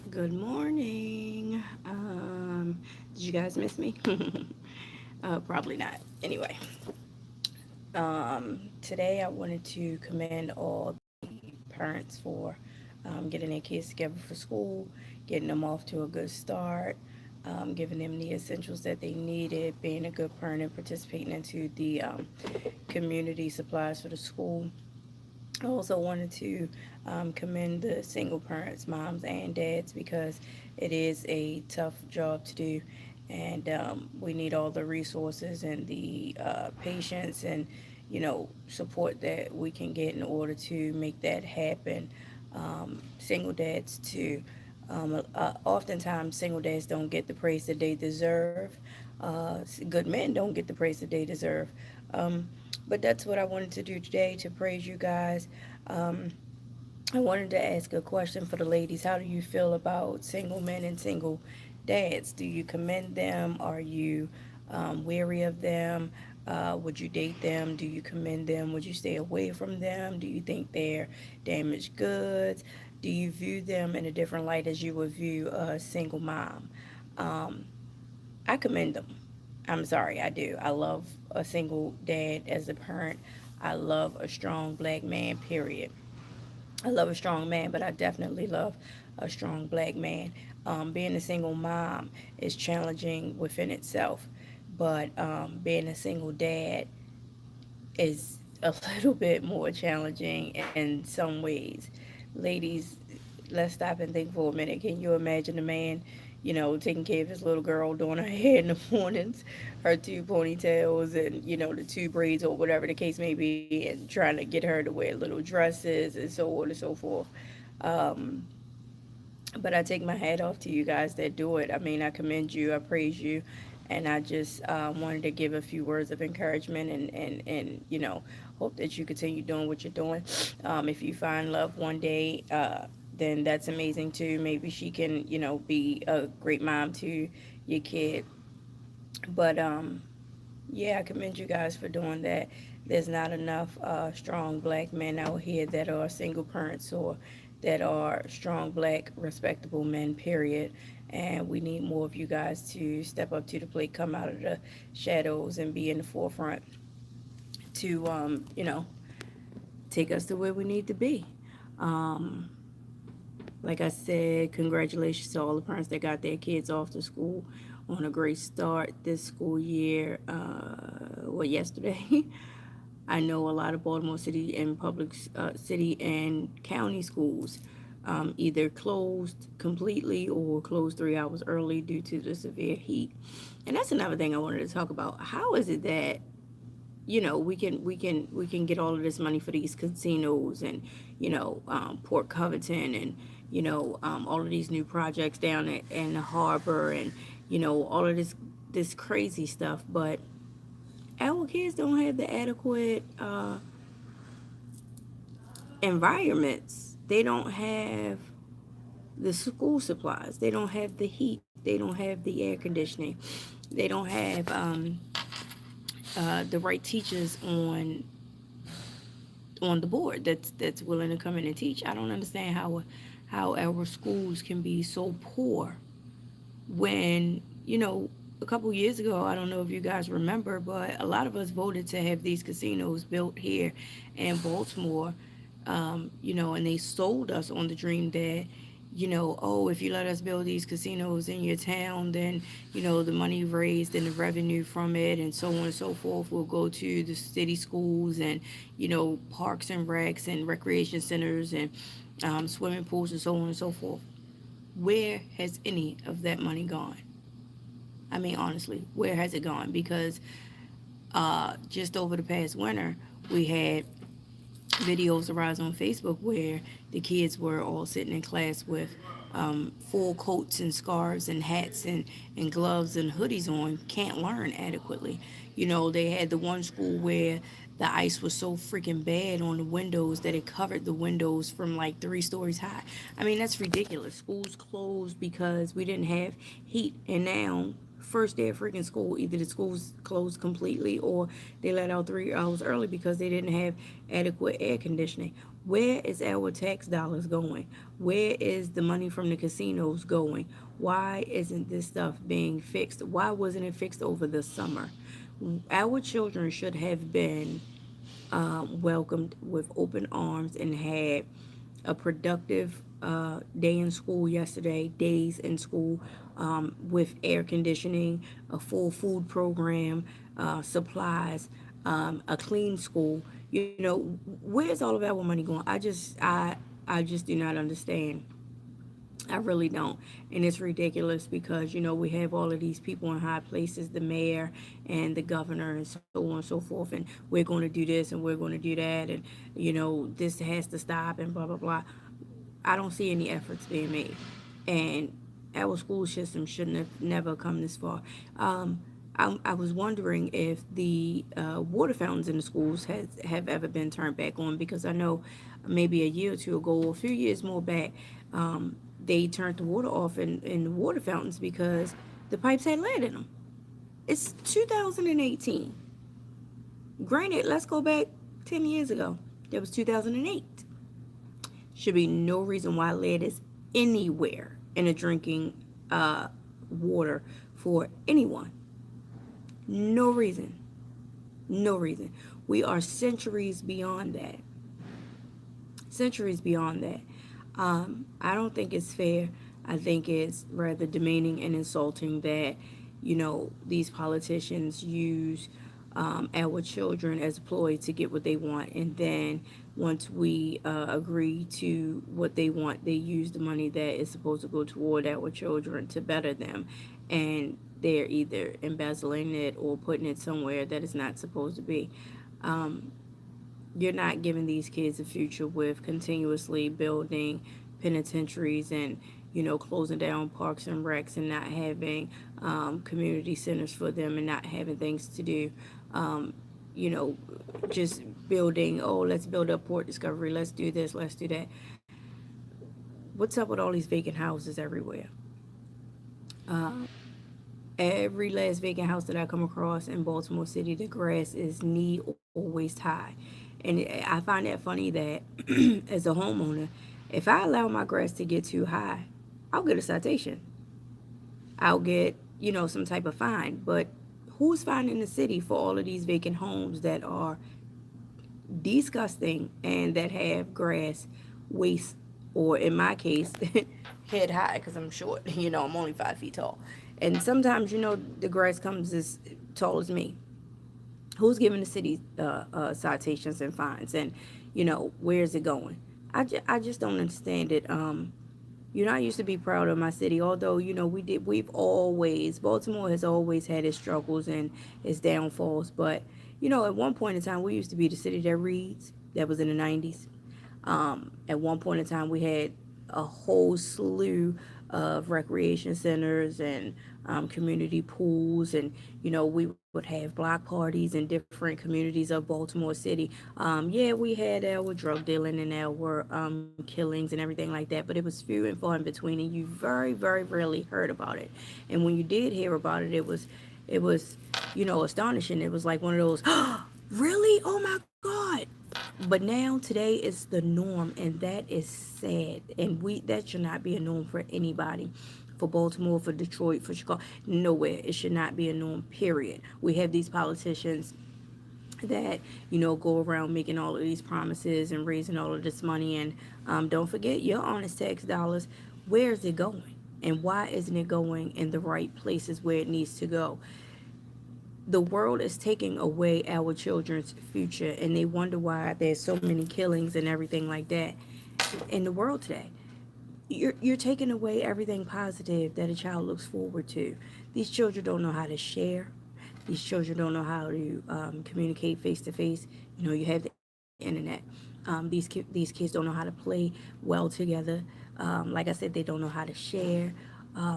Good morning. Did you guys miss me? Probably not. Anyway, today I wanted to commend all the parents for getting their kids together for school, getting them off to a good start, giving them the essentials that they needed, being a good parent, and participating into the community supplies for the school. I also wanted to commend the single parents, moms and dads, because it is a tough job to do, and we need all the resources and the patience and support that we can get in order to make that happen. Single dads too. Oftentimes, single dads don't get the praise that they deserve. Good men don't get the praise that they deserve. Um, but that's what I wanted to do today to praise you guys. Um, I wanted to ask a question for the ladies. How do you feel about single men and single dads? Do you commend them? Are you weary of them? Would you date them? Do you commend them? Would you stay away from them? Do you think they're damaged goods? Do you view them in a different light as you would view a single mom? Um, I commend them. I'm sorry, I do. I love a single dad as a parent. I love a strong black man, period. I love a strong man, but I definitely love a strong black man. Being a single mom is challenging within itself, but being a single dad is a little bit more challenging in some ways. Ladies, let's stop and think for a minute. Can you imagine a man, taking care of his little girl, doing her hair in the mornings, her two ponytails, and, the two braids or whatever the case may be, and trying to get her to wear little dresses and so on and so forth? Um, but I take my hat off to you guys that do it. I mean, I commend you, I praise you, and I just wanted to give a few words of encouragement and hope that you continue doing what you're doing. If you find love one day, then that's amazing too. Maybe she can, be a great mom to your kid. But yeah, I commend you guys for doing that. There's not enough strong black men out here that are single parents or that are strong black respectable men, period. And we need more of you guys to step up to the plate, come out of the shadows and be in the forefront to take us to where we need to be. um like I said, congratulations to all the parents that got their kids off to school on a great start this school year. Yesterday. I know a lot of Baltimore City and public city and county schools either closed completely or closed 3 hours early due to the severe heat. And that's another thing I wanted to talk about. How is it that we can get all of this money for these casinos and Port Covington and all of these new projects down in the harbor and all of this crazy stuff, but our kids don't have the adequate environments. They don't have the school supplies. They don't have the heat. They don't have the air conditioning. They don't have the right teachers on the board that's willing to come in and teach. I don't understand how our schools can be so poor when a couple years ago, I don't know if you guys remember, but a lot of us voted to have these casinos built here in Baltimore. And they sold us on the dream that oh, if you let us build these casinos in your town, then the money raised and the revenue from it and so on and so forth will go to the city schools and parks and recs and recreation centers and swimming pools and so on and so forth. Where has any of that money gone? I mean, honestly, where has it gone? Because just over the past winter, we had videos arise on Facebook where the kids were all sitting in class with full coats and scarves and hats and gloves and hoodies on, can't learn adequately. They had the one school where the ice was so freaking bad on the windows that it covered the windows from like 3 stories high. I mean, that's ridiculous. Schools closed because we didn't have heat, and now first day of freaking school, either the school's closed completely or they let out 3 hours early because they didn't have adequate air conditioning. Where is our tax dollars going? Where is the money from the casinos going? Why isn't this stuff being fixed? Why wasn't it fixed over the summer? Our children should have been welcomed with open arms and had a productive day in school yesterday, days in school with air conditioning, a full food program, supplies, a clean school. You know, where's all of our money going? I just do not understand. I really don't. And it's ridiculous because, you know, we have all of these people in high places, the mayor and the governor and so on and so forth. And we're going to do this and we're going to do that. And, you know, this has to stop and blah, blah, blah. I don't see any efforts being made. And our school system shouldn't have never come this far. I was wondering if the water fountains in the schools have ever been turned back on because I know maybe a year or two ago, or a few years more back, they turned the water off in the water fountains because the pipes had lead in them. It's 2018. Granted, let's go back 10 years ago. That was 2008. Should be no reason why lead is anywhere in a drinking water for anyone. No reason. No reason. We are centuries beyond that. Centuries beyond that. I don't think it's fair. I think it's rather demeaning and insulting that, you know, these politicians use our children as a ploy to get what they want. And then once we agree to what they want, they use the money that is supposed to go toward our children to better them. And they're either embezzling it or putting it somewhere that it's not supposed to be. Um, you're not giving these kids a future with continuously building penitentiaries and, you know, closing down parks and recs and not having community centers for them and not having things to do. um, you know, just building, oh, let's build up Port Discovery, let's do this, let's do that. What's up with all these vacant houses everywhere? Every last vacant house that I come across in Baltimore City, the grass is knee or waist high. And I find that funny that as a homeowner, if I allow my grass to get too high, I'll get a citation. I'll get, you know, some type of fine. But who's finding the city for all of these vacant homes that are disgusting and that have grass waist, or in my case, head high because I'm short. You know, I'm only 5 feet tall. And sometimes, you know, the grass comes as tall as me. Who's giving the city citations and fines? And, you know, where is it going? I just don't understand it. You know, I used to be proud of my city, although, you know, we've always, Baltimore has always had its struggles and its downfalls. But, you know, at one point in time, we used to be the city that reads. That was in the 90s. At one point in time, we had a whole slew of recreation centers and community pools, and you know, we would have block parties in different communities of Baltimore City. Yeah, we had our drug dealing and our killings and everything like that, but it was few and far in between, and you very, very rarely heard about it. And when you did hear about it, it was, you know, astonishing. It was like one of those, really? Oh my God. But now today is the norm, and that is sad. And we that should not be a norm for anybody. For Baltimore, for Detroit, for Chicago, nowhere. It should not be a norm, period. We have these politicians that, you know, go around making all of these promises and raising all of this money. And don't forget your honest tax dollars. Where is it going? And why isn't it going in the right places where it needs to go? The world is taking away our children's future, and they wonder why there's so many killings and everything like that in the world today. You're taking away everything positive that a child looks forward to. These children don't know how to share. These children don't know how to communicate face to face. You know, you have the internet. These kids don't know how to play well together. Like I said, they don't know how to share.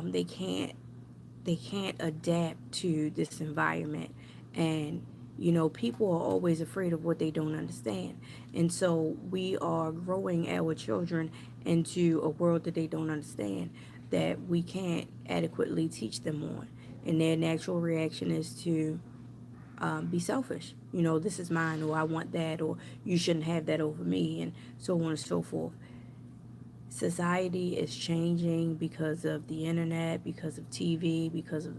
They can't adapt to this environment. And you know, people are always afraid of what they don't understand. And so we are growing our children into a world that they don't understand, that we can't adequately teach them on. and their natural reaction is to be selfish. You know, this is mine, or I want that, or you shouldn't have that over me, and so on and so forth. Society is changing because of the internet, because of TV, because of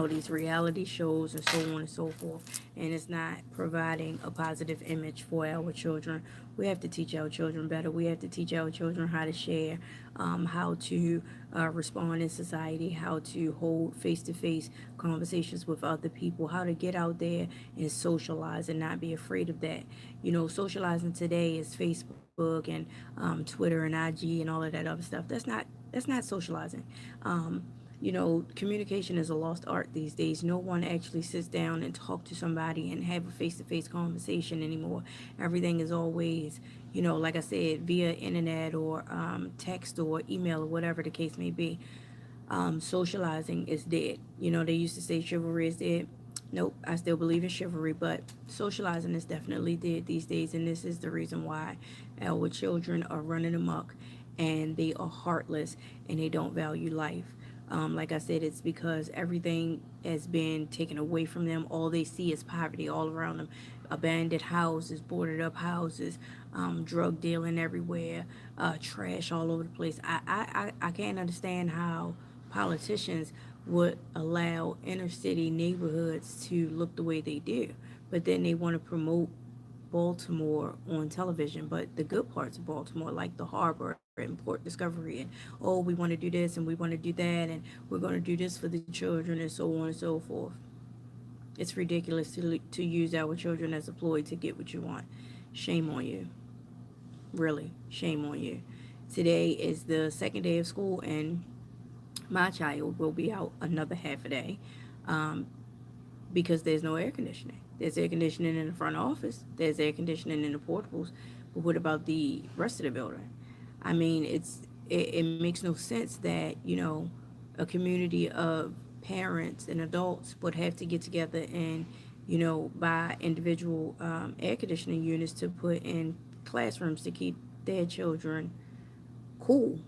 these reality shows and so on and so forth, and it's not providing a positive image for our children. We have to teach our children better. We have to teach our children how to share, how to respond in society, how to hold face-to-face conversations with other people, how to get out there and socialize and not be afraid of that. Socializing today is Facebook and Twitter and IG and all of that other stuff. That's not socializing. Communication is a lost art these days. No one actually sits down and talk to somebody and have a face-to-face conversation anymore. Everything is always, like I said, via internet or text or email or whatever the case may be. Socializing is dead. They used to say chivalry is dead. Nope, I still believe in chivalry, but socializing is definitely dead these days, and this is the reason why our children are running amok and they are heartless and they don't value life. Like I said, it's because everything has been taken away from them. All they see is poverty all around them, abandoned houses, boarded up houses, drug dealing everywhere, trash all over the place. I can't understand how politicians would allow inner city neighborhoods to look the way they do, but then they want to promote Baltimore on television, but the good parts of Baltimore, like the harbor and Port Discovery, and oh, we want to do this and we want to do that, and we're going to do this for the children, and so on and so forth. It's ridiculous to use our children as a ploy to get what you want. Shame on you. Really, shame on you. Today is the second day of school, and my child will be out another half a day um, because there's no air conditioning. There's air conditioning in the front office, there's air conditioning in the portables, but what about the rest of the building? I mean, it makes no sense that, a community of parents and adults would have to get together and, buy individual air conditioning units to put in classrooms to keep their children cool,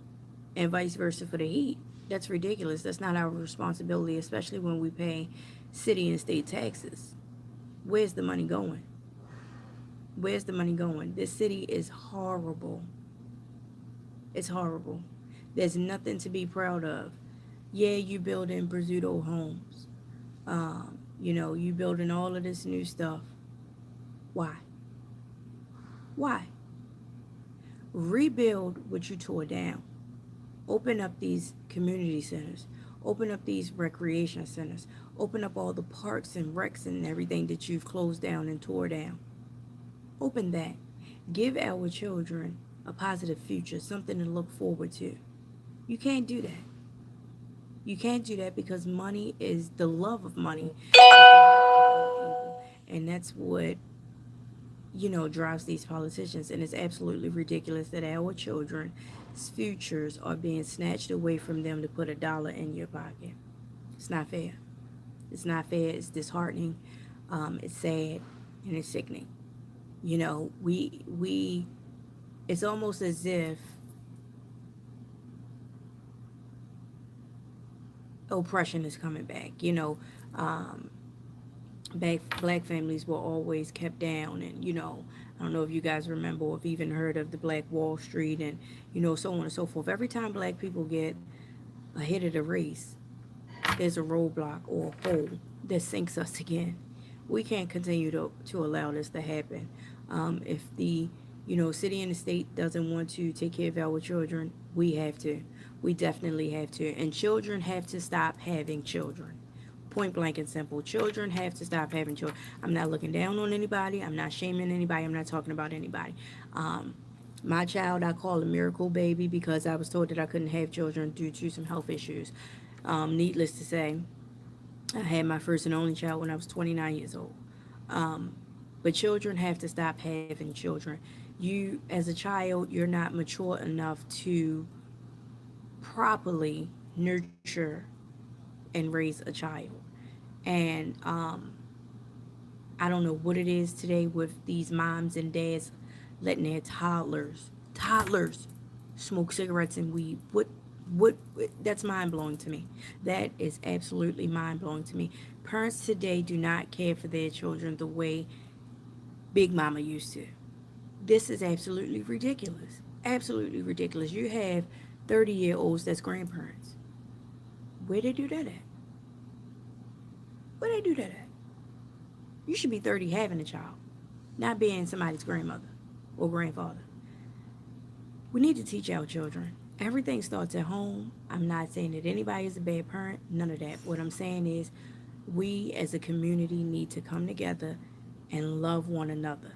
and vice versa for the heat. That's ridiculous. That's not our responsibility, especially when we pay city and state taxes. Where's the money going? Where's the money going? This city is horrible. It's horrible. There's nothing to be proud of. Yeah, you building Brazzuto homes. You building all of this new stuff. Why? Why? Rebuild what you tore down. Open up these community centers. Open up these recreation centers. Open up all the parks and recs and everything that you've closed down and tore down. Open that. Give our children a positive future, something to look forward to. You can't do that. You can't do that because money is the love of money, and that's what drives these politicians. And it's absolutely ridiculous that our children's futures are being snatched away from them to put a dollar in your pocket. It's not fair. It's not fair. It's disheartening. It's sad, and it's sickening. We it's almost as if oppression is coming back. Um, black families were always kept down, and I don't know if you guys remember or have even heard of the Black Wall Street, and so on and so forth. Every time black people get ahead of the race, there's a roadblock or a hole that sinks us again. We can't continue to allow this to happen. If the city and the state doesn't want to take care of our children, we have to. We definitely have to. And children have to stop having children. Point blank and simple. Children have to stop having children. I'm not looking down on anybody. I'm not shaming anybody. I'm not talking about anybody. Um, my child, I call a miracle baby because I was told that I couldn't have children due to some health issues. Needless to say, I had my first and only child when I was 29 years old. Um, but children have to stop having children. You, as a child, you're not mature enough to properly nurture and raise a child. And I don't know what it is today with these moms and dads letting their toddlers smoke cigarettes and weed. What That's mind blowing to me. That is absolutely mind blowing to me. Parents today do not care for their children the way Big Mama used to. This is absolutely ridiculous. Absolutely ridiculous. You have 30-year-olds that's grandparents. Where they do that at? Where they do that at? You should be 30 having a child, not being somebody's grandmother or grandfather. We need to teach our children. Everything starts at home. I'm not saying that anybody is a bad parent, none of that. What I'm saying is we as a community need to come together and love one another.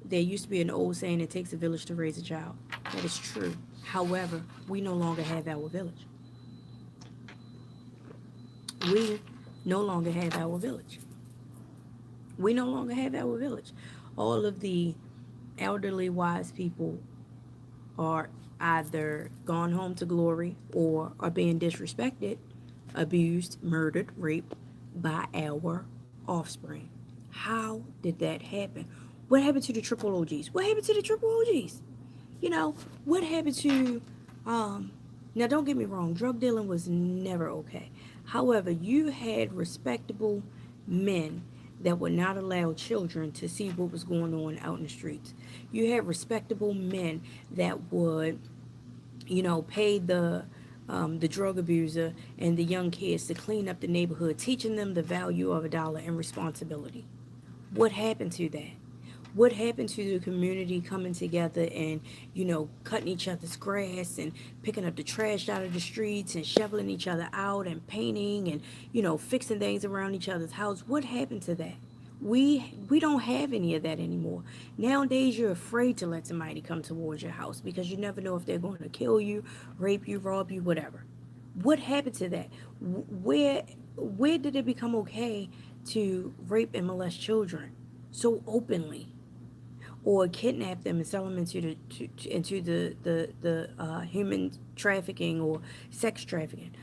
There used to be an old saying, it takes a village to raise a child. That is true. However, we no longer have our village. We no longer have our village. We no longer have our village. All of the elderly, wise people are either gone home to glory or are being disrespected, abused, murdered, raped by our offspring. How did that happen? What happened to the triple OGs? What happened to the triple OGs? What happened to, now don't get me wrong, drug dealing was never okay. However, you had respectable men that would not allow children to see what was going on out in the streets. You had respectable men that would, pay the drug abuser and the young kids to clean up the neighborhood, teaching them the value of a dollar and responsibility. What happened to that? What happened to the community coming together and, cutting each other's grass and picking up the trash out of the streets and shoveling each other out and painting and, fixing things around each other's house? What happened to that? We don't have any of that anymore. Nowadays, you're afraid to let somebody come towards your house because you never know if they're going to kill you, rape you, rob you, whatever. What happened to that? Where did it become okay to rape and molest children so openly, or kidnap them and sell them into the human trafficking or sex trafficking?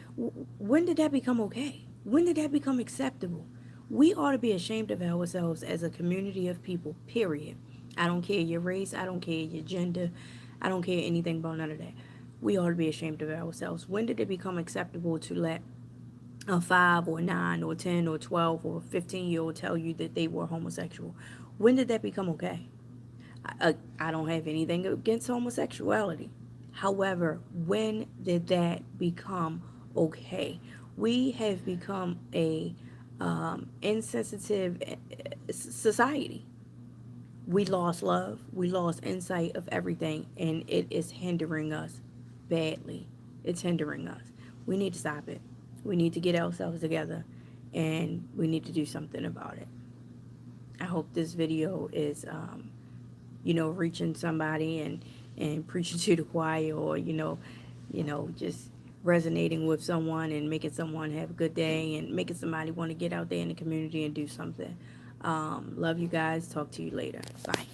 When did that become okay? When did that become acceptable? We ought to be ashamed of ourselves as a community of people, period. I don't care your race, I don't care your gender, I don't care anything about none of that. We ought to be ashamed of ourselves. When did it become acceptable to let a 5 or 9 or 10 or 12 or 15-year-old tell you that they were homosexual? When did that become okay? I don't have anything against homosexuality. However, when did that become okay? We have become a insensitive society. We lost love. We lost insight of everything, and it is hindering us badly. It's hindering us. We need to stop it. We need to get ourselves together, and we need to do something about it. I hope this video is reaching somebody and preaching to the choir, or just resonating with someone and making someone have a good day and making somebody want to get out there in the community and do something. Love you guys. Talk to you later. Bye.